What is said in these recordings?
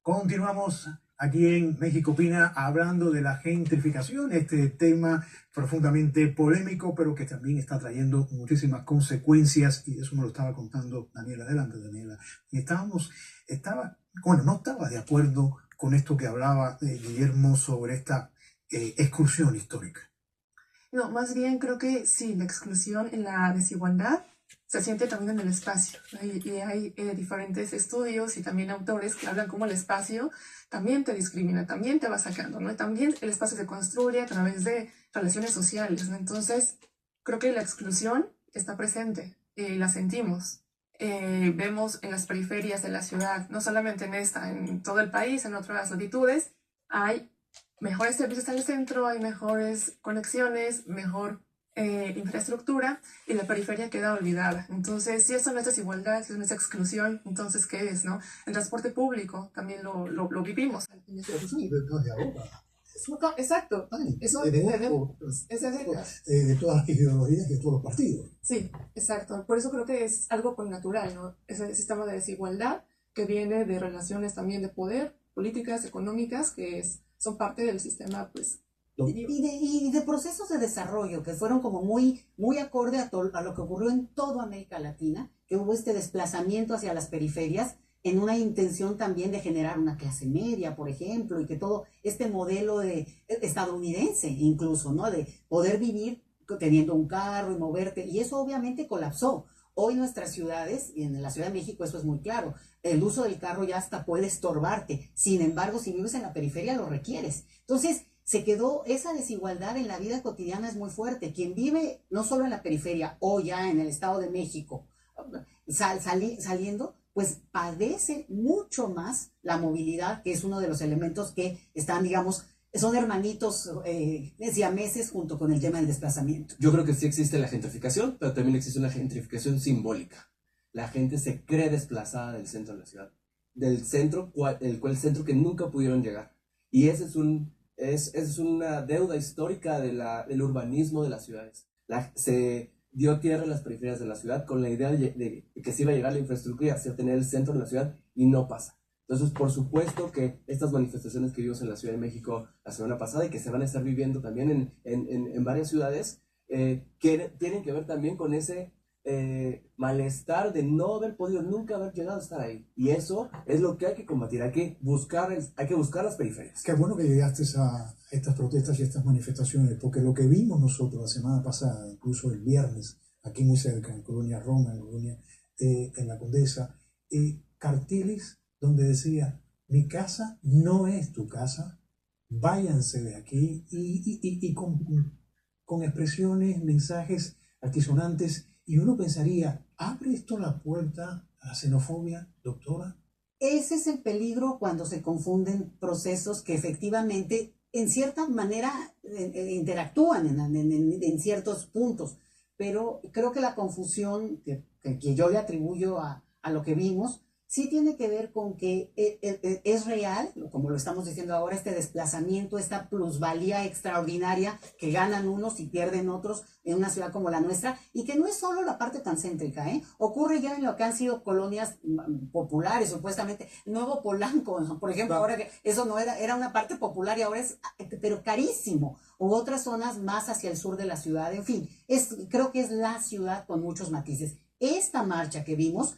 Continuamos aquí en México Opina hablando de la gentrificación, este tema profundamente polémico, pero que también está trayendo muchísimas consecuencias, y eso me lo estaba contando Daniela. Adelante, Daniela. Y no estaba de acuerdo con esto que hablaba Guillermo sobre esta exclusión histórica. No, más bien creo que sí, la exclusión y la desigualdad se siente también en el espacio, ¿no? Y hay diferentes estudios y también autores que hablan cómo el espacio también te discrimina, también te va sacando, ¿no? Y también el espacio se construye a través de relaciones sociales, ¿no? Entonces, creo que la exclusión está presente y la sentimos. Vemos en las periferias de la ciudad, no solamente en esta, en todo el país, en otras latitudes, hay mejores servicios al centro, hay mejores conexiones, mejor infraestructura, y la periferia queda olvidada. Entonces, si eso no es desigualdad, si eso no es exclusión, entonces, ¿qué es, no? El transporte público también lo vivimos. Pero eso no es de ahora. No, exacto. Eso es de todas las ideologías, de todos los partidos. Sí, exacto. Por eso creo que es algo natural, ¿no? Ese sistema de desigualdad que viene de relaciones también de poder, políticas, económicas, que son parte del sistema, pues. Y de procesos de desarrollo que fueron como muy acorde a lo que ocurrió en toda América Latina, que hubo este desplazamiento hacia las periferias en una intención también de generar una clase media, por ejemplo, y que todo este modelo estadounidense incluso, ¿no? De poder vivir teniendo un carro y moverte, y eso obviamente colapsó. Hoy nuestras ciudades, y en la Ciudad de México eso es muy claro, el uso del carro ya hasta puede estorbarte. Sin embargo, si vives en la periferia lo requieres. Entonces, se quedó esa desigualdad en la vida cotidiana, es muy fuerte. Quien vive no solo en la periferia o ya en el Estado de México, saliendo, pues padece mucho más la movilidad, que es uno de los elementos que están, digamos, son hermanitos siameses junto con el tema del desplazamiento. Yo creo que sí existe la gentrificación, pero también existe una gentrificación simbólica. La gente se cree desplazada del centro de la ciudad, del centro, el centro que nunca pudieron llegar. Y ese es una deuda histórica del urbanismo de las ciudades. Se dio tierra a las periferias de la ciudad con la idea de que se iba a llegar la infraestructura y hacer tener el centro de la ciudad, y no pasa. Entonces, por supuesto que estas manifestaciones que vimos en la Ciudad de México la semana pasada y que se van a estar viviendo también en varias ciudades, tienen que ver también con ese malestar de no haber podido nunca haber llegado a estar ahí. Y eso es lo que hay que combatir, hay que buscar las periferias. Qué bueno que llegaste a estas protestas y estas manifestaciones, porque lo que vimos nosotros la semana pasada, incluso el viernes, aquí muy cerca, en Colonia Roma, en la Condesa, carteles donde decía: mi casa no es tu casa, váyanse de aquí, y con expresiones, mensajes altisonantes, y uno pensaría, ¿abre esto la puerta a la xenofobia, doctora? Ese es el peligro cuando se confunden procesos que efectivamente en cierta manera interactúan en ciertos puntos, pero creo que la confusión que yo le atribuyo a lo que vimos sí tiene que ver con que es real, como lo estamos diciendo ahora, este desplazamiento, esta plusvalía extraordinaria que ganan unos y pierden otros en una ciudad como la nuestra, y que no es solo la parte tan céntrica, ocurre ya en lo que han sido colonias populares, supuestamente. Nuevo Polanco, ¿no? Por ejemplo, ahora que eso no era una parte popular y ahora es, pero carísimo, u otras zonas más hacia el sur de la ciudad. En fin, creo que es la ciudad con muchos matices. Esta marcha que vimos,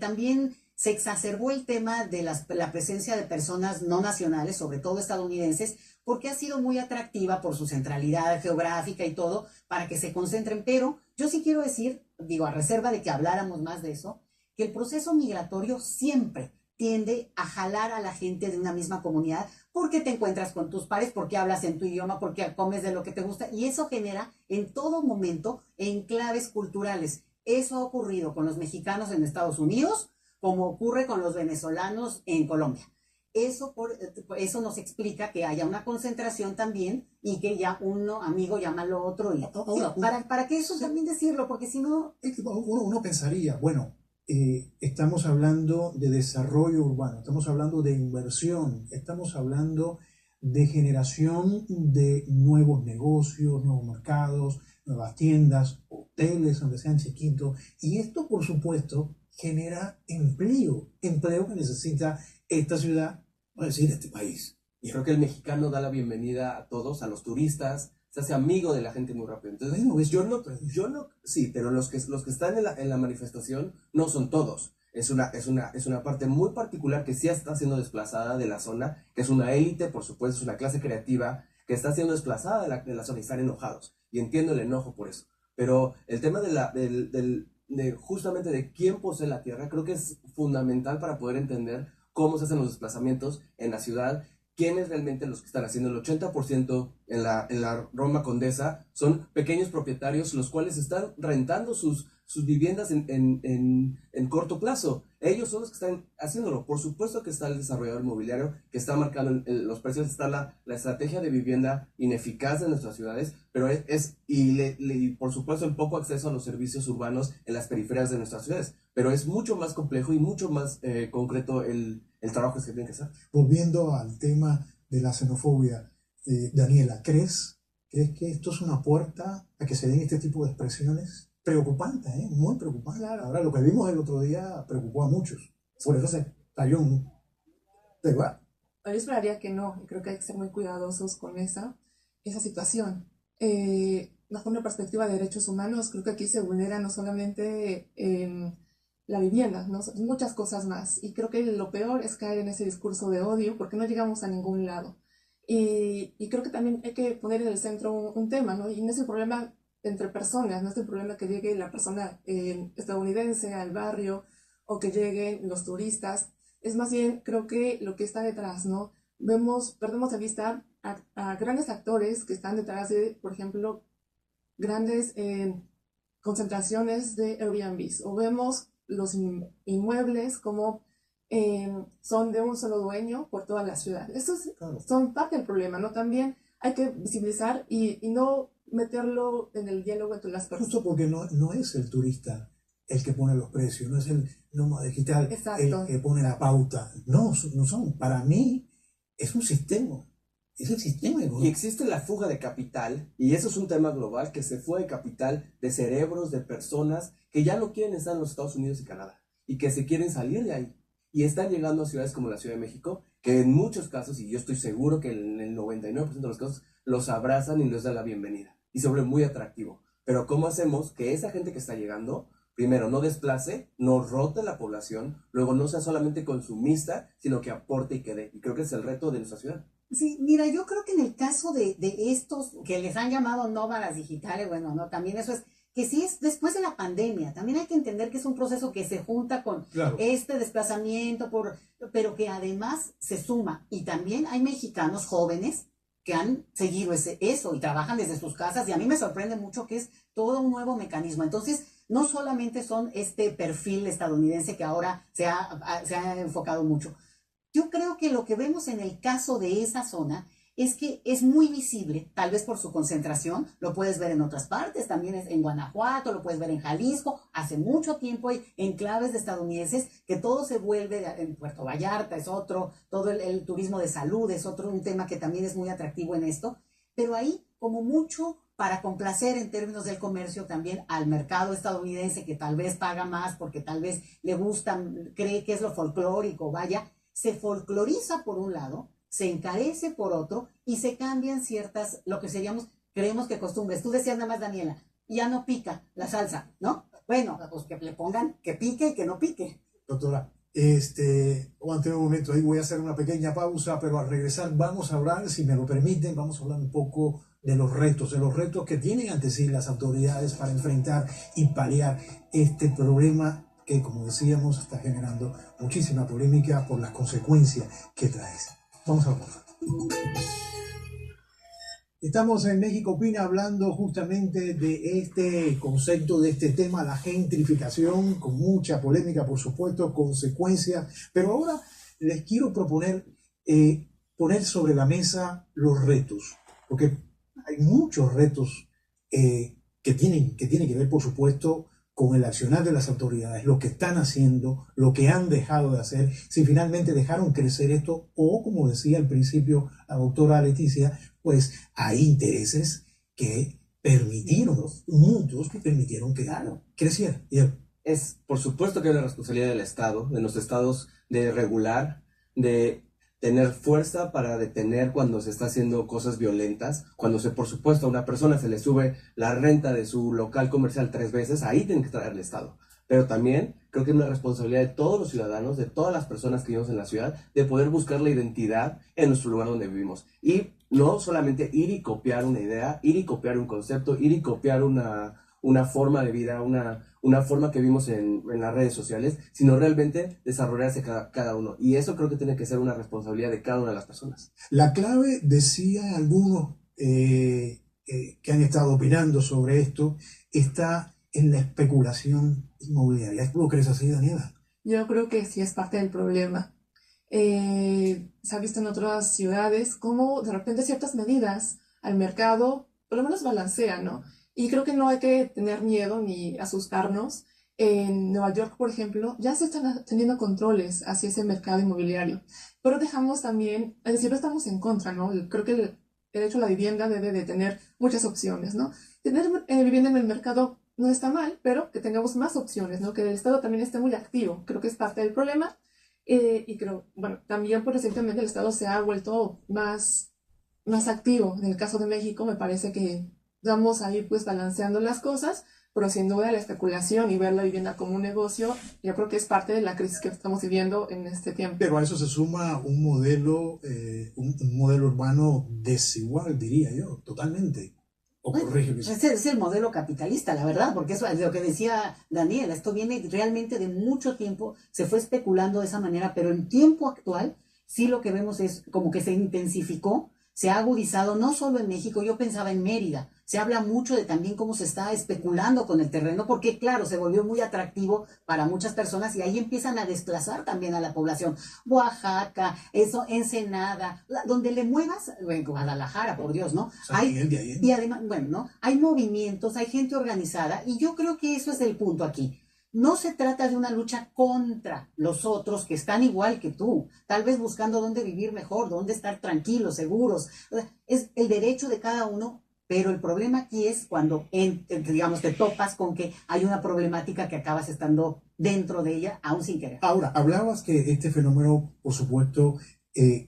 también se exacerbó el tema de la presencia de personas no nacionales, sobre todo estadounidenses, porque ha sido muy atractiva por su centralidad geográfica y todo, para que se concentren. Pero yo sí quiero decir, a reserva de que habláramos más de eso, que el proceso migratorio siempre tiende a jalar a la gente de una misma comunidad, porque te encuentras con tus pares, porque hablas en tu idioma, porque comes de lo que te gusta, y eso genera en todo momento enclaves culturales. Eso ha ocurrido con los mexicanos en Estados Unidos, como ocurre con los venezolanos en Colombia. Eso nos explica que haya una concentración también, y que ya uno amigo llama al otro, y para que eso también decirlo, porque si no... Uno pensaría, bueno, estamos hablando de desarrollo urbano, estamos hablando de inversión, estamos hablando de generación de nuevos negocios, nuevos mercados, nuevas tiendas, hoteles, aunque sean chiquitos, y esto, por supuesto, genera empleo que necesita esta ciudad, voy a decir, este país. Y creo que el mexicano da la bienvenida a todos, a los turistas, se hace amigo de la gente muy rápido. Entonces, Bueno, es yo no, sí, pero los que están en la manifestación no son todos. Es una parte muy particular que sí está siendo desplazada de la zona, que es una élite, por supuesto, es una clase creativa que está siendo desplazada de la zona y están enojados. Y entiendo el enojo por eso. Pero el tema de justamente de quién posee la tierra, creo que es fundamental para poder entender cómo se hacen los desplazamientos en la ciudad, quiénes realmente los que están haciendo el 80% en la Roma Condesa son pequeños propietarios los cuales están rentando sus viviendas en corto plazo. Ellos son los que están haciéndolo. Por supuesto que está el desarrollador inmobiliario que está marcando los precios, está la estrategia de vivienda ineficaz de nuestras ciudades, pero por supuesto el poco acceso a los servicios urbanos en las periferias de nuestras ciudades. Pero es mucho más complejo y mucho más concreto el trabajo que se tiene que hacer. Volviendo al tema de la xenofobia, Daniela, ¿crees que esto es una puerta a que se den este tipo de expresiones? Preocupante, muy preocupante. Claro. Ahora, lo que vimos el otro día preocupó a muchos. Por eso se cayó un debate. Yo esperaría que no, y creo que hay que ser muy cuidadosos con esa situación. Bajo una perspectiva de derechos humanos, creo que aquí se vulnera no solamente la vivienda, ¿no? Muchas cosas más. Y creo que lo peor es caer en ese discurso de odio, porque no llegamos a ningún lado. Y creo que también hay que poner en el centro un tema, ¿no? Y no es el problema entre personas, no es el problema que llegue la persona estadounidense al barrio o que lleguen los turistas. Es más bien, creo que lo que está detrás, ¿no? Perdemos de vista a grandes actores que están detrás de, por ejemplo, grandes concentraciones de Airbnbs, o vemos los inmuebles como son de un solo dueño por toda la ciudad. Estos Claro. son parte del problema, ¿no? También hay que visibilizar y no meterlo en el diálogo entre las personas. Justo porque no es el turista el que pone los precios, no es el nómada digital Exacto. el que pone la pauta. No son. Para mí es un sistema. Es el sistema Y económico. existe la fuga de capital, y eso es un tema global, que se fue de capital, de cerebros, de personas que ya no quieren estar en los Estados Unidos y Canadá, y que se quieren salir de ahí. Y están llegando a ciudades como la Ciudad de México, que en muchos casos, y yo estoy seguro que en el 99% de los casos, los abrazan y les dan la bienvenida. Y se vuelve muy atractivo. Pero ¿cómo hacemos que esa gente que está llegando, primero, no desplace, no rote la población, luego no sea solamente consumista, sino que aporte y que dé? Y creo que es el reto de nuestra ciudad. Sí, mira, yo creo que en el caso de estos que les han llamado nómadas digitales, bueno, no, también eso es, que sí es después de la pandemia, también hay que entender que es un proceso que se junta con Claro. este desplazamiento, pero que además se suma, y también hay mexicanos jóvenes que han seguido eso y trabajan desde sus casas, y a mí me sorprende mucho que es todo un nuevo mecanismo. Entonces, no solamente son este perfil estadounidense que ahora se ha enfocado mucho. Yo creo que lo que vemos en el caso de esa zona es que es muy visible, tal vez por su concentración, lo puedes ver en otras partes, también es en Guanajuato, lo puedes ver en Jalisco, hace mucho tiempo hay enclaves de estadounidenses que todo se vuelve, en Puerto Vallarta es otro, todo el turismo de salud es otro, un tema que también es muy atractivo en esto, pero ahí como mucho para complacer en términos del comercio también al mercado estadounidense que tal vez paga más porque tal vez le gusta, cree que es lo folclórico, vaya, se folcloriza por un lado, se encarece por otro y se cambian ciertas, lo que creemos que costumbres. Tú decías nada más, Daniela, ya no pica la salsa, ¿no? Bueno, pues que le pongan que pique y que no pique. Doctora, aguante un momento, ahí voy a hacer una pequeña pausa, pero al regresar vamos a hablar, si me lo permiten, vamos a hablar un poco de los retos que tienen ante sí las autoridades para enfrentar y paliar este problema que, como decíamos, está generando muchísima polémica por las consecuencias que trae. Vamos a hablar. Estamos en México Opina hablando justamente de este concepto, de este tema, la gentrificación, con mucha polémica, por supuesto, consecuencias. Pero ahora les quiero proponer poner sobre la mesa los retos, porque hay muchos retos que tienen que ver, por supuesto, con el accionar de las autoridades, lo que están haciendo, lo que han dejado de hacer, si finalmente dejaron crecer esto, o como decía al principio la doctora Leticia, pues hay intereses que permitieron, muchos que permitieron que creciera. Es, por supuesto que hay una responsabilidad del Estado, de los estados, de regular, de tener fuerza para detener cuando se está haciendo cosas violentas, cuando por supuesto, a una persona se le sube la renta de su local comercial 3 veces, ahí tiene que estar el Estado. Pero también creo que es una responsabilidad de todos los ciudadanos, de todas las personas que vivimos en la ciudad, de poder buscar la identidad en nuestro lugar donde vivimos. Y no solamente ir y copiar una idea, ir y copiar un concepto, ir y copiar una forma de vida, una forma que vimos en las redes sociales, sino realmente desarrollarse cada uno. Y eso creo que tiene que ser una responsabilidad de cada una de las personas. La clave, decían algunos que han estado opinando sobre esto, está en la especulación inmobiliaria. ¿Tú lo crees así, Daniela? Yo creo que sí es parte del problema. Se ha visto en otras ciudades cómo de repente ciertas medidas al mercado por lo menos balancean, ¿no? Y creo que no hay que tener miedo ni asustarnos. En Nueva York, por ejemplo, ya se están teniendo controles hacia ese mercado inmobiliario. Pero dejamos también, es decir, no estamos en contra, ¿no? Creo que el derecho a la vivienda debe de tener muchas opciones, ¿no? Tener vivienda en el mercado no está mal, pero que tengamos más opciones, ¿no? Que el Estado también esté muy activo. Creo que es parte del problema. Y creo, bueno, también pues, recientemente el Estado se ha vuelto más activo. En el caso de México, me parece que vamos a ir pues balanceando las cosas, pero sin duda la especulación y ver la vivienda como un negocio, yo creo que es parte de la crisis que estamos viviendo en este tiempo. Pero a eso se suma un modelo urbano desigual, diría yo, totalmente. O corrígeme. Es el modelo capitalista, la verdad, porque eso es lo que decía Daniel, esto viene realmente de mucho tiempo, se fue especulando de esa manera, pero en tiempo actual sí lo que vemos es como que se intensificó, se ha agudizado, no solo en México, yo pensaba en Mérida, se habla mucho de también cómo se está especulando con el terreno, porque claro, se volvió muy atractivo para muchas personas y ahí empiezan a desplazar también a la población. Oaxaca, Ensenada, donde le muevas, bueno, Guadalajara, por Dios, ¿no? Y además, bueno, ¿no? Hay movimientos, hay gente organizada y yo creo que eso es el punto aquí. No se trata de una lucha contra los otros que están igual que tú, tal vez buscando dónde vivir mejor, dónde estar tranquilos, seguros. Es el derecho de cada uno, pero el problema aquí es cuando, digamos, te topas con que hay una problemática que acabas estando dentro de ella, aún sin querer. Ahora, hablabas que este fenómeno, por supuesto,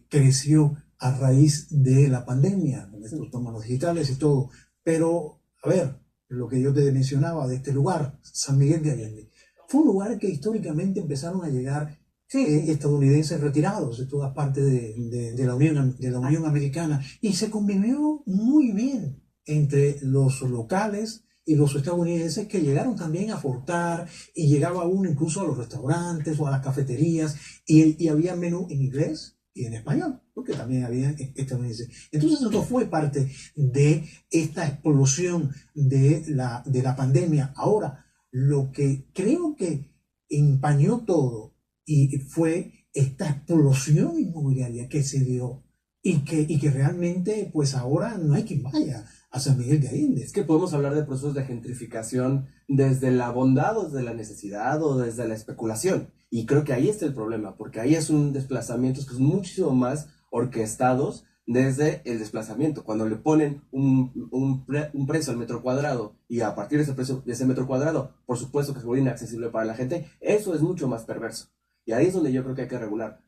creció a raíz de la pandemia, con estos tomas digitales y todo, pero, a ver, lo que yo te mencionaba de este lugar, San Miguel de Allende, fue un lugar que históricamente empezaron a llegar estadounidenses retirados de todas partes de la Unión Americana y se convivió muy bien entre los locales y los estadounidenses que llegaron también a aportar y llegaba uno incluso a los restaurantes o a las cafeterías y había menú en inglés y en español, porque también había estadounidenses. Entonces eso fue parte de esta explosión de la pandemia. Ahora, lo que creo que empañó todo y fue esta explosión inmobiliaria que se dio y que realmente pues ahora no hay quien vaya a San Miguel de Allende. Es que podemos hablar de procesos de gentrificación desde la bondad o desde la necesidad o desde la especulación. Y creo que ahí está el problema, porque ahí es un desplazamiento que es muchísimo más orquestados desde el desplazamiento. Cuando le ponen un precio al metro cuadrado y a partir de ese precio, de ese metro cuadrado, por supuesto que se vuelve inaccesible para la gente, eso es mucho más perverso. Y ahí es donde yo creo que hay que regular.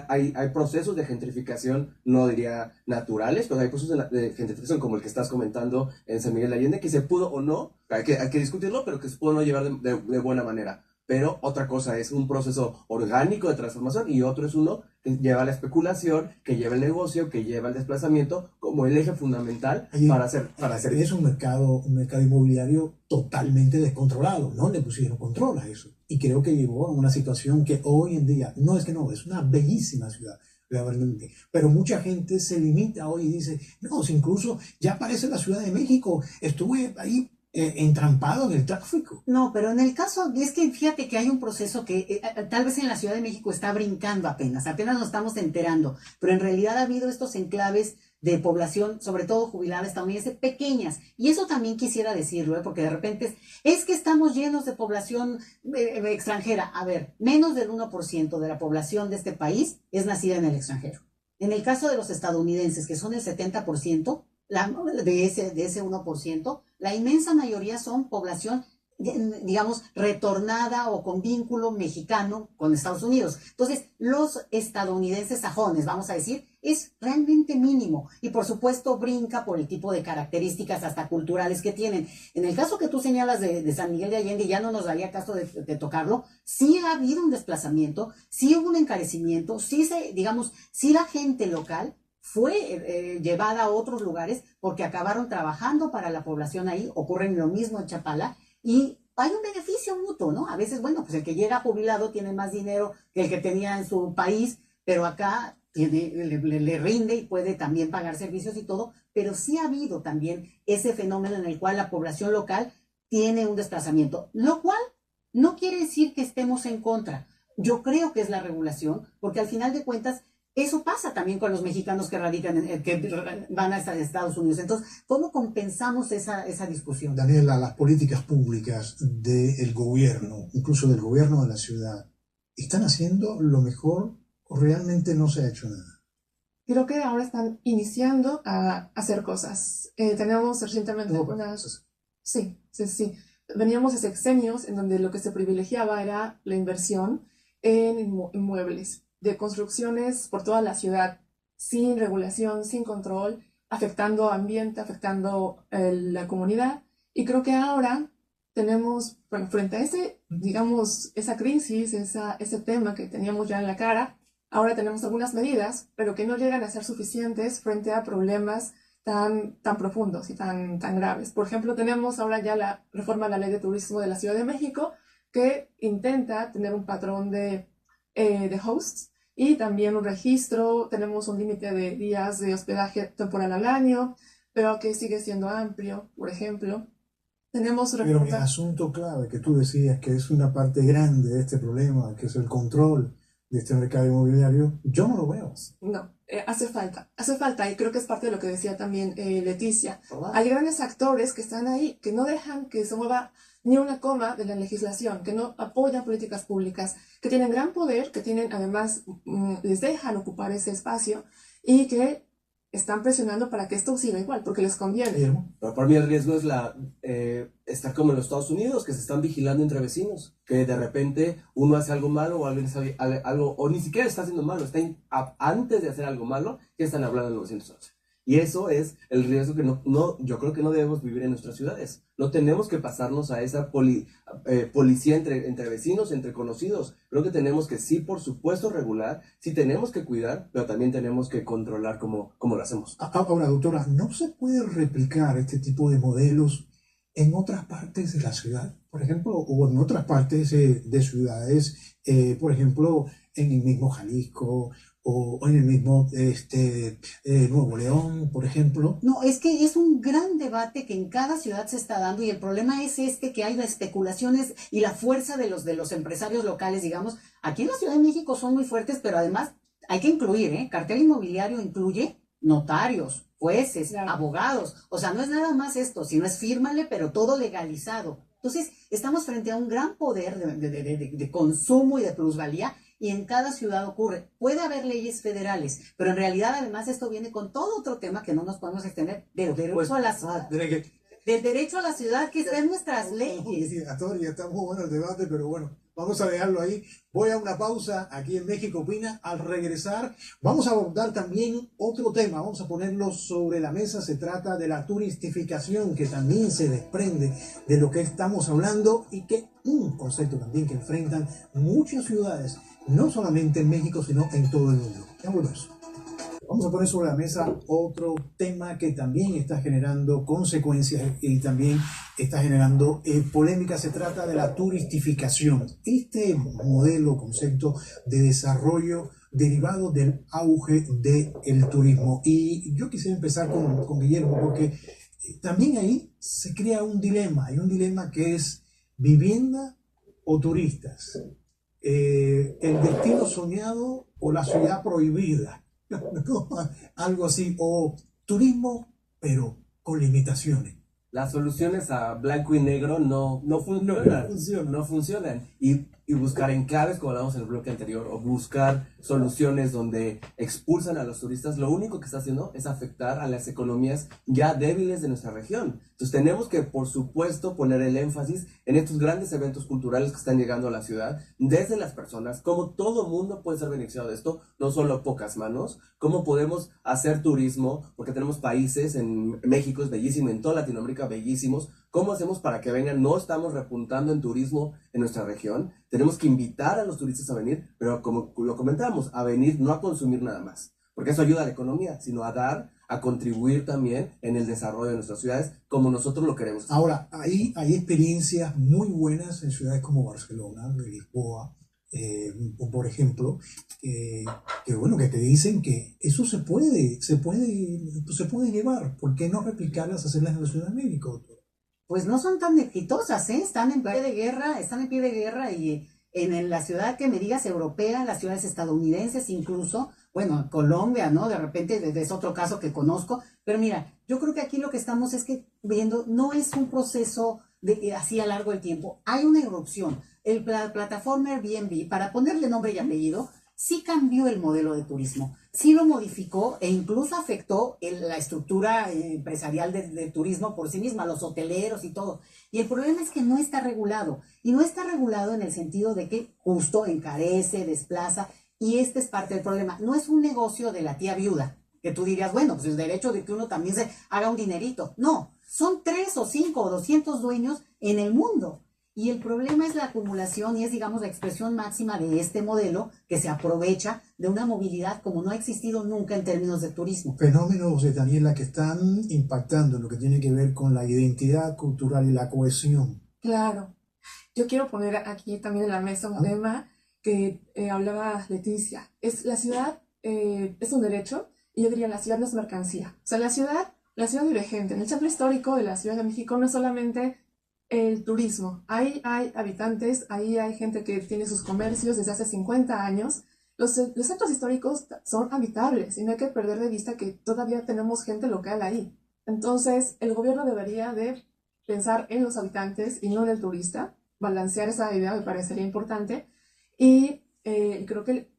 Hay procesos de gentrificación, no diría naturales, pero hay procesos de gentrificación como el que estás comentando en San Miguel de Allende, que se pudo o no, hay que discutirlo, pero que se pudo no llevar de buena manera. Pero otra cosa es un proceso orgánico de transformación y otro es uno que lleva la especulación, que lleva el negocio, que lleva el desplazamiento como el eje fundamental para hacer. Es un mercado inmobiliario totalmente descontrolado, no le pusieron control a eso. Y creo que llevó a una situación que hoy en día, es una bellísima ciudad, realmente. Pero mucha gente se limita hoy y dice, no, si incluso ya parece la Ciudad de México, estuve ahí entrampado en el tráfico. No, pero en el caso, es que fíjate que hay un proceso que tal vez en la Ciudad de México está brincando apenas nos estamos enterando, pero en realidad ha habido estos enclaves de población, sobre todo jubilada estadounidense, pequeñas, y eso también quisiera decirlo, porque de repente es que estamos llenos de población extranjera. A ver, menos del 1% de la población de este país es nacida en el extranjero. En el caso de los estadounidenses, que son el 70%, de ese 1%, la inmensa mayoría son población digamos, retornada o con vínculo mexicano con Estados Unidos. Entonces, los estadounidenses sajones, vamos a decir, es realmente mínimo. Y por supuesto brinca por el tipo de características hasta culturales que tienen. En el caso que tú señalas de San Miguel de Allende, ya no nos daría caso de tocarlo, sí ha habido un desplazamiento, sí hubo un encarecimiento, digamos, sí la gente local fue llevada a otros lugares porque acabaron trabajando para la población ahí. Ocurre lo mismo en Chapala. Y hay un beneficio mutuo, ¿no? A veces, bueno, pues el que llega jubilado tiene más dinero que el que tenía en su país, pero acá le rinde y puede también pagar servicios y todo, pero sí ha habido también ese fenómeno en el cual la población local tiene un desplazamiento, lo cual no quiere decir que estemos en contra. Yo creo que es la regulación, porque al final de cuentas, eso pasa también con los mexicanos que radican, que van a Estados Unidos. Entonces, ¿cómo compensamos esa discusión? Daniela, las políticas públicas del gobierno, incluso del gobierno de la ciudad, ¿están haciendo lo mejor o realmente no se ha hecho nada? Creo que ahora están iniciando a hacer cosas. Tenemos recientemente unas... Sí. Veníamos de sexenios en donde lo que se privilegiaba era la inversión en inmuebles, de construcciones por toda la ciudad, sin regulación, sin control, afectando ambiente, afectando la comunidad. Y creo que ahora tenemos, bueno, frente a digamos, esa crisis, ese tema que teníamos ya en la cara, ahora tenemos algunas medidas, pero que no llegan a ser suficientes frente a problemas tan profundos y tan graves. Por ejemplo, tenemos ahora ya la reforma a la Ley de Turismo de la Ciudad de México, que intenta tener un patrón de hosts y también un registro. Tenemos un límite de días de hospedaje temporal al año, pero que sigue siendo amplio, por ejemplo. Pero el asunto clave que tú decías que es una parte grande de este problema, que es el control de este mercado inmobiliario, yo no lo veo. No, hace falta, y creo que es parte de lo que decía también Leticia. Hay grandes actores que están ahí, que no dejan que se mueva ni una coma de la legislación, que no apoyan políticas públicas, que tienen gran poder, que tienen además, les dejan ocupar ese espacio y que están presionando para que esto siga igual, porque les conviene. Pero para mí el riesgo es estar como en los Estados Unidos, que se están vigilando entre vecinos, que de repente uno hace algo malo o alguien sabe algo, o ni siquiera está haciendo malo, antes de hacer algo malo, ya están hablando en los vecinos. Y eso es el riesgo que yo creo que no debemos vivir en nuestras ciudades. No tenemos que pasarnos a esa policía entre vecinos, entre conocidos. Creo que tenemos que, sí, por supuesto, regular, sí tenemos que cuidar, pero también tenemos que controlar cómo lo hacemos. Ahora, doctora, ¿no se puede replicar este tipo de modelos en otras partes de la ciudad? Por ejemplo, o en otras partes de ciudades, por ejemplo, en el mismo Jalisco, o en el mismo Nuevo León, por ejemplo. No, es que es un gran debate que en cada ciudad se está dando, y el problema es que hay las especulaciones y la fuerza de los empresarios locales, digamos. Aquí en la Ciudad de México son muy fuertes, pero además hay que incluir, cartel inmobiliario incluye notarios, jueces, claro, abogados. O sea, no es nada más esto, sino es fírmale, pero todo legalizado. Entonces, estamos frente a un gran poder de consumo y de plusvalía, y en cada ciudad ocurre. Puede haber leyes federales, pero en realidad además esto viene con todo otro tema que no nos podemos extender, del derecho a la ciudad. Del derecho a la ciudad, que está en nuestras leyes. Ya está muy bueno el debate, pero bueno, vamos a dejarlo ahí. Voy a una pausa aquí en México Opina. Al regresar, vamos a abordar también otro tema. Vamos a ponerlo sobre la mesa. Se trata de la turistificación, que también se desprende de lo que estamos hablando, y que un concepto también que enfrentan muchas ciudades, no solamente en México, sino en todo el mundo. Ya volvemos. Vamos a poner sobre la mesa otro tema que también está generando consecuencias y también está generando polémica. Se trata de la turistificación. Este modelo, concepto de desarrollo derivado del auge del turismo. Y yo quisiera empezar con Guillermo, porque también ahí se crea un dilema. Hay un dilema que es vivienda o turistas. El destino soñado o la ciudad prohibida. Algo así, o turismo, pero con limitaciones. Las soluciones a blanco y negro no funcionan. Y y buscar enclaves, como hablábamos en el bloque anterior, o buscar soluciones donde expulsan a los turistas, lo único que está haciendo es afectar a las economías ya débiles de nuestra región. Entonces tenemos que, por supuesto, poner el énfasis en estos grandes eventos culturales que están llegando a la ciudad, desde las personas, cómo todo mundo puede ser beneficiado de esto, no solo pocas manos, cómo podemos hacer turismo, porque tenemos países, en México es bellísimo, en toda Latinoamérica bellísimos, ¿cómo hacemos para que vengan? No estamos repuntando en turismo en nuestra región, tenemos que invitar a los turistas a venir, pero como lo comentábamos, a venir, no a consumir nada más, porque eso ayuda a la economía, sino a dar, a contribuir también en el desarrollo de nuestras ciudades como nosotros lo queremos. Ahora, hay experiencias muy buenas en ciudades como Barcelona, Lisboa, por ejemplo, bueno, que te dicen que eso se puede llevar. ¿Por qué no replicarlas, hacerlas en la Ciudad de México, doctor? Pues no son tan exitosas, ¿eh? Están en pie de guerra y en la ciudad que me digas europea, las ciudades estadounidenses incluso, bueno, Colombia, ¿no? De repente es otro caso que conozco, pero mira, yo creo que aquí lo que estamos es que viendo, no es un proceso de así a largo del tiempo, hay una irrupción. La plataforma Airbnb, para ponerle nombre y apellido, sí cambió el modelo de turismo, sí lo modificó e incluso afectó la estructura empresarial de turismo por sí misma, los hoteleros y todo. Y el problema es que no está regulado, y no está regulado en el sentido de que justo encarece, desplaza, y este es parte del problema. No es un negocio de la tía viuda, que tú dirías, bueno, pues el derecho de que uno también se haga un dinerito. No, son 3 o 5 o 200 dueños en el mundo. Y el problema es la acumulación y es, digamos, la expresión máxima de este modelo que se aprovecha de una movilidad como no ha existido nunca en términos de turismo. Fenómenos, Daniela, que están impactando en lo que tiene que ver con la identidad cultural y la cohesión. Claro. Yo quiero poner aquí también en la mesa un tema que hablaba Leticia. La ciudad es un derecho, y yo diría la ciudad no es mercancía. O sea, la ciudad vive gente. En el centro histórico de la Ciudad de México no es solamente el turismo. Ahí hay habitantes, ahí hay gente que tiene sus comercios desde hace 50 años. Los centros históricos son habitables y no hay que perder de vista que todavía tenemos gente local ahí. Entonces, el gobierno debería de pensar en los habitantes y no en el turista. Balancear esa idea me parecería importante. Y creo que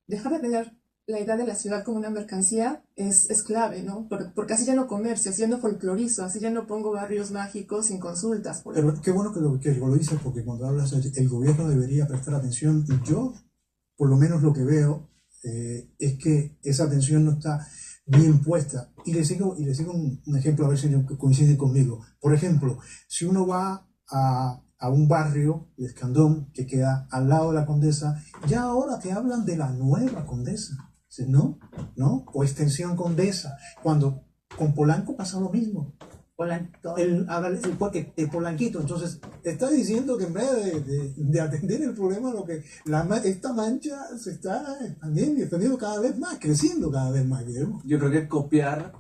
dejar de tener la idea de la ciudad como una mercancía es clave, ¿no? Porque así ya no comercio, así ya no folclorizo, así ya no pongo barrios mágicos sin consultas. Pero qué bueno que lo dices, porque cuando hablas, el gobierno debería prestar atención. Yo, por lo menos lo que veo, es que esa atención no está bien puesta. Y le sigo un ejemplo, a ver si coincide conmigo. Por ejemplo, si uno va a un barrio de Escandón que queda al lado de la Condesa, ya ahora te hablan de la nueva Condesa, ¿no? O extensión Condesa, cuando con Polanco pasa lo mismo. Porque el Polanquito, entonces está diciendo que en vez de atender el problema, esta mancha se está expandiendo cada vez más, creciendo cada vez más, Guillermo. Yo creo que copiar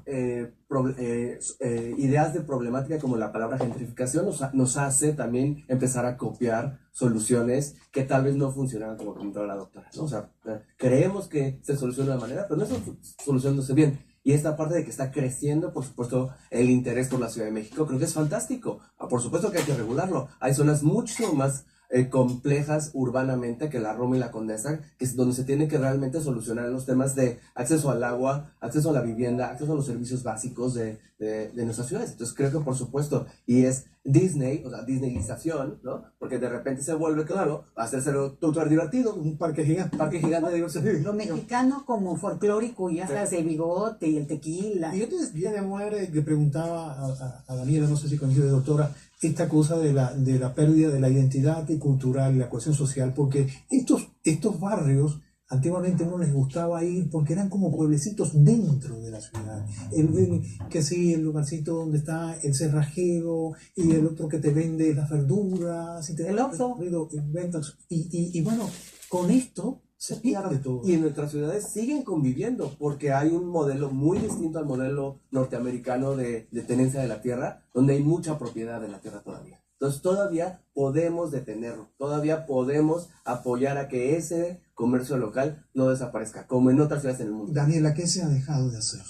ideas de problemática como la palabra gentrificación nos hace también empezar a copiar soluciones que tal vez no funcionaran como comentaba la doctora, ¿no? O sea, creemos que se soluciona de una manera, pero no está solucionándose bien. Y esta parte de que está creciendo, por supuesto, el interés por la Ciudad de México, creo que es fantástico. Por supuesto que hay que regularlo. Hay zonas mucho más complejas urbanamente que la Roma y la Condesa, que es donde se tiene que realmente solucionar los temas de acceso al agua, acceso a la vivienda, acceso a los servicios básicos de nuestras ciudades. Entonces creo que por supuesto, y es Disney, o sea, Disneyización, ¿no? Porque de repente se vuelve, claro, hacérselo todo divertido, un parque gigante de diversión. Lo mexicano como folclórico, ya sabes, el bigote y el tequila. Y yo le preguntaba a Daniela, no sé si coincide, doctora, esta cosa de la pérdida de la identidad cultural y la cohesión social, porque estos barrios antiguamente no les gustaba ir porque eran como pueblecitos dentro de la ciudad. El lugarcito donde está el cerrajero y el otro que te vende las verduras. El Oxxo. Y bueno, con esto se pierde todo. Y en nuestras ciudades siguen conviviendo porque hay un modelo muy distinto al modelo norteamericano de tenencia de la tierra, donde hay mucha propiedad de la tierra todavía. Entonces todavía podemos detenerlo, todavía podemos apoyar a que ese comercio local no desaparezca, como en otras ciudades en el mundo. Daniela, ¿qué se ha dejado de hacer?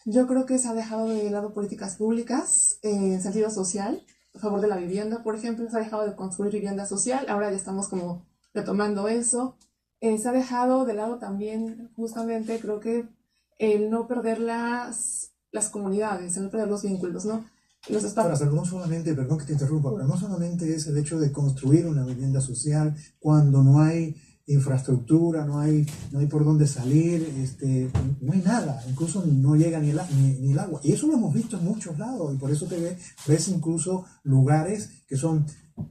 Yo creo que se ha dejado de lado políticas públicas en sentido social a favor de la vivienda, por ejemplo. Se ha dejado de construir vivienda social, ahora ya estamos como retomando eso. Se ha dejado de lado también, justamente, creo que el no perder las comunidades, el no perder los vínculos, ¿no? Los Ahora, espacios. pero no solamente, perdón que te interrumpa, pero no solamente es el hecho de construir una vivienda social cuando no hay infraestructura, no hay por dónde salir, no hay nada, incluso no llega ni el agua. Y eso lo hemos visto en muchos lados, y por eso ves incluso lugares que son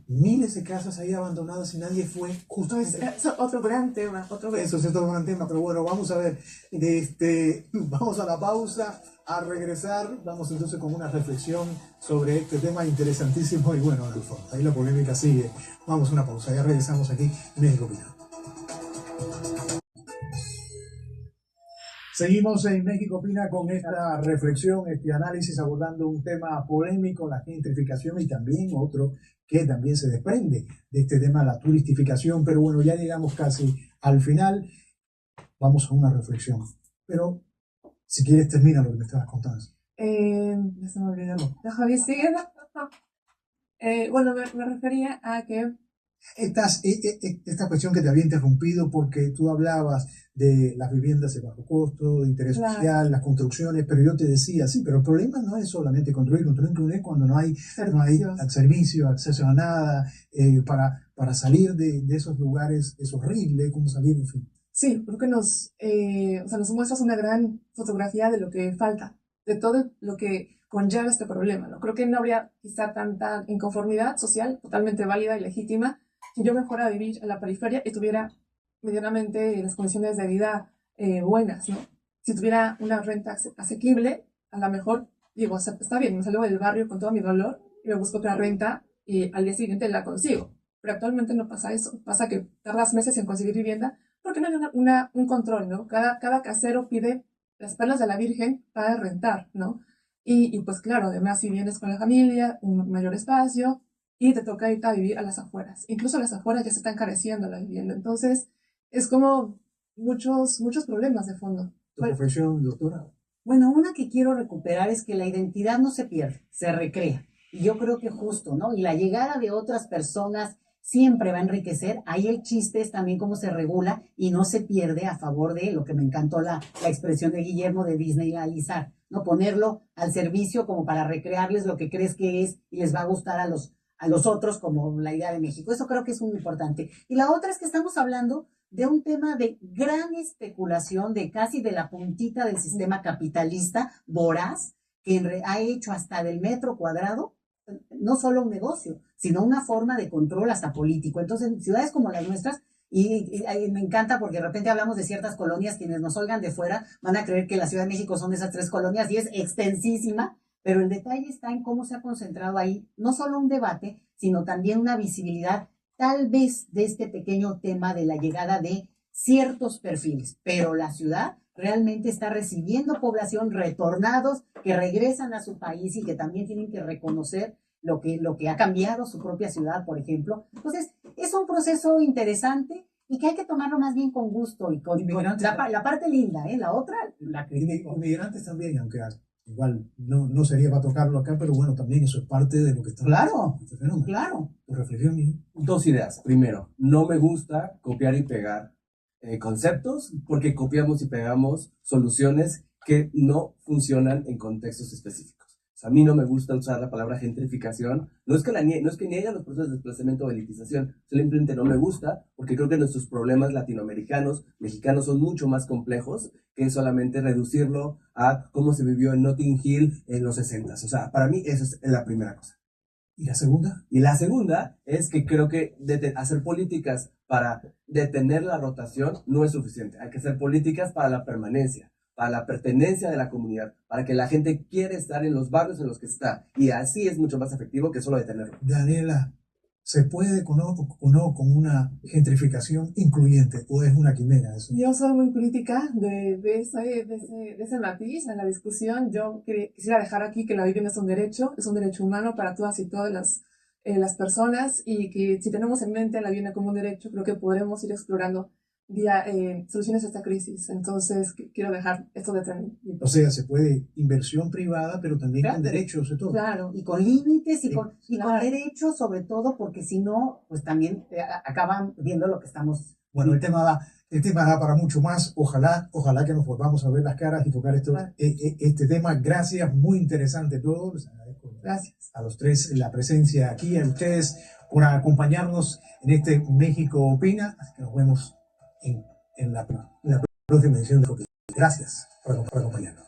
miles de casas ahí abandonadas y nadie fue justamente. Es otro gran tema, Eso es otro gran tema, pero bueno, vamos a ver, vamos a la pausa, a regresar, vamos entonces con una reflexión sobre este tema interesantísimo y bueno, Alfonso, ahí la polémica sigue. Vamos a una pausa, ya regresamos aquí en México Opina. Seguimos en México Opina con esta reflexión, este análisis abordando un tema polémico, la gentrificación y también otro que también se desprende de este tema, la turistificación. Pero bueno, ya llegamos casi al final. Vamos a una reflexión. Pero si quieres termina lo que me estabas contando. Ya se me olvidó. Javier, sigue. Bueno, me refería a que Esta cuestión que te había interrumpido porque tú hablabas de las viviendas de bajo costo, de interés social, las construcciones, pero yo te decía, sí, pero el problema no es solamente construir cuando no hay servicio, acceso a nada, para salir de esos lugares es horrible, cómo salir, en fin. Sí, creo que nos muestras una gran fotografía de lo que falta, de todo lo que conlleva este problema, ¿no? Creo que no habría quizá tanta inconformidad social, totalmente válida y legítima, si yo me fuera a vivir en la periferia y tuviera medianamente las condiciones de vida buenas, ¿no? Si tuviera una renta asequible, a lo mejor digo, está bien, me salgo del barrio con todo mi dolor y me busco otra renta y al día siguiente la consigo. Pero actualmente no pasa eso. Pasa que tardas meses en conseguir vivienda porque no hay un control, ¿no? Cada casero pide las perlas de la Virgen para rentar, ¿no? Y pues claro, además si vienes con la familia, un mayor espacio y te toca irte a vivir a las afueras. Incluso a las afueras ya se está encareciendo la vivienda. Entonces, es como muchos problemas de fondo. ¿Tu reflexión, doctora? Bueno, una que quiero recuperar es que la identidad no se pierde, se recrea. Y yo creo que justo, ¿no? Y la llegada de otras personas siempre va a enriquecer. Ahí el chiste es también cómo se regula y no se pierde a favor de lo que me encantó la expresión de Guillermo de Disneylandizar, ¿no? Ponerlo al servicio como para recrearles lo que crees que es y les va a gustar a los otros, como la idea de México. Eso creo que es muy importante. Y la otra es que estamos hablando de un tema de gran especulación, de casi de la puntita del sistema capitalista voraz, que ha hecho hasta del metro cuadrado no solo un negocio, sino una forma de control hasta político. Entonces, ciudades como las nuestras, y me encanta porque de repente hablamos de ciertas colonias, quienes nos oigan de fuera van a creer que la Ciudad de México son esas 3 colonias y es extensísima, pero el detalle está en cómo se ha concentrado ahí no solo un debate, sino también una visibilidad tal vez de este pequeño tema de la llegada de ciertos perfiles, pero la ciudad realmente está recibiendo población, retornados que regresan a su país y que también tienen que reconocer lo que ha cambiado su propia ciudad, por ejemplo. Entonces, es un proceso interesante y que hay que tomarlo más bien con gusto y con la parte linda, la otra, la critico. Inmigrantes también, aunque igual no sería para tocarlo acá, pero bueno, también eso es parte de lo que está Claro, este fenómeno. claro. Tu reflexión, Miguel. 2 ideas. Primero, no me gusta copiar y pegar conceptos porque copiamos y pegamos soluciones que no funcionan en contextos específicos. O sea, a mí no me gusta usar la palabra gentrificación. No es que niegue los procesos de desplazamiento o elitización, simplemente no me gusta porque creo que nuestros problemas latinoamericanos, mexicanos, son mucho más complejos que solamente reducirlo a cómo se vivió en Notting Hill en los 60s. O sea, para mí esa es la primera cosa. ¿Y la segunda? Y la segunda es que creo que hacer políticas para detener la rotación no es suficiente. Hay que hacer políticas para la permanencia, para la pertenencia de la comunidad, para que la gente quiera estar en los barrios en los que está. Y así es mucho más efectivo que solo detenerlo. Daniela, ¿se puede con una gentrificación incluyente o es una quimera eso? Yo soy muy crítica de ese matiz en la discusión. Yo quisiera dejar aquí que la vivienda es un derecho humano para todas y todas las personas y que si tenemos en mente la vivienda como un derecho, creo que podremos ir explorando soluciones a esta crisis. Entonces, quiero dejar esto de tener. O sea, se puede inversión privada, pero también Claro. con derechos y todo. Claro. Y con límites y con Claro. derechos, sobre todo, porque si no, pues también acaban viendo lo que estamos. Bueno, el tema da para mucho más. Ojalá que nos volvamos a ver las caras y tocar Claro. este tema. Gracias, muy interesante todo. Les agradezco Gracias. a los tres la presencia aquí, a ustedes por acompañarnos en este México Opina. Así que nos vemos en la próxima edición de Focus. Gracias por acompañarnos.